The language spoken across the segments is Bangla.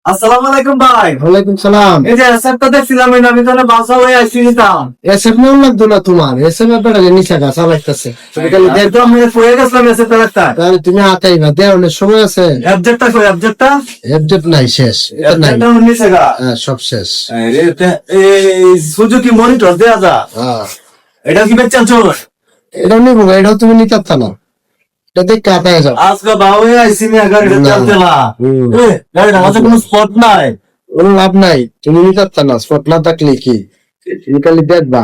আসসালামু আলাইকুম ভাই। ওয়ালাইকুম সালাম। এই যে এসএফটা দেখছিলাম আমি তো বাসা হয়ে আসছি নিতাম। এসএফ নেও লাগতো না তোমার, এসএফ ব্যাপারে নিচে গা চালাইতেছে তো আমি ফুয়ে গেছিলাম এসএফটা দেখতে। তাহলে তুমি আতাই না দেওয়ার অনেক সময় আছে। অবজেক্টটা কই অবজেক্টটা? এফজেট নাই, শেষ, এটা নাই। অবজেক্টটা নিচে গা। হ্যাঁ, সব শেষ। এই সুজুকি মনিটর দেয়া যা। হ্যাঁ, এটা কি বেচাল চোর? এটা নিবো, এটাও তুমি নিতে পারতা না। এটা দেখে আতায় যাও। আজকে বাবা হয়ে আইছি নি গাড়িটা না। চালতে না। গাড়িটা মাঝে কোনো স্পট নাই। কোনো লাভ নাই, তুমি নিতে পারতা না। স্পট না থাকলে কি তুমি খালি দেখবা।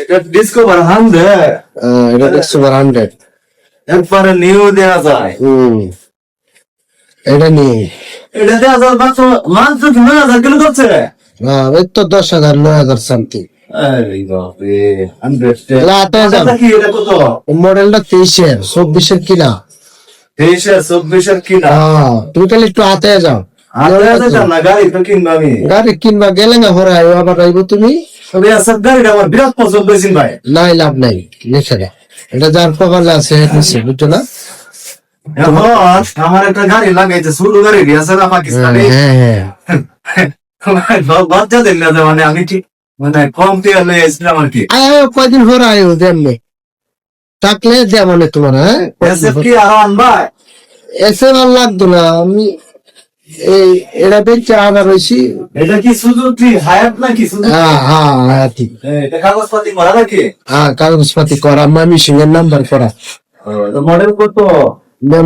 এটা ডিসকভার 100 এটা 100 একবারে নিউ দেয়া যায়। এটা নিয়ে এটা দেয়া যায় মাত্র 9000 কিলো করছে। এই তো 10,000 9,000 সামথিং। আরে বাপরে 100 আতায় যাও। এটা কি এটা কত? মডেলটা 23-এর 24-এর কিনা। 23-24 কিনা। তুমি খালি একটু আতায় যাও। না গাড়ি তো কিনবা আমি। গাড়ি কিনবা গেলে না পরে আবার আইবো তুমি। তবে আসার গাড়িটা আমার বিরাট পছন্দ হয়েছে ভাই। নাই, লাভ নাই, লিখে দাও। এটা যার কপালে আছে নিচ্ছে, বুঝছো না? এখন আমার একটা গাড়ি লাগাইছে সুলু গাড়ি আছে না পাকিস্তানি। বাচ্চা দিন না মানে আমি ঠিক মানে কম তেল লয়ে এসেছিলাম আর কি। আয় কয়দিন পরে আয়ো দেমনে থাকলে দে মানে তোমার। হ্যাঁ, এসএফ কি আরো আনবা? এসে ভালো লাগতো না। আমি এই এটা দেখছি আবার হয়েছি। এটা কি সুজুকি হায়াত নাকি সুজুকি? হ্যাঁ, ঠিক। এটা কাগজপাতি করা নাকি? কাগজপাতি করা, মামি সিং এর নাম্বার করা। মডেল কত?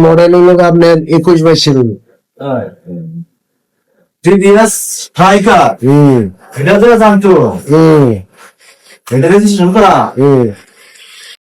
মডেল হলো আপনার 21-22 টিভিএস স্ট্রাইকার। এটা তো জানতো। এটা রেজিস্ট্রেশন করা।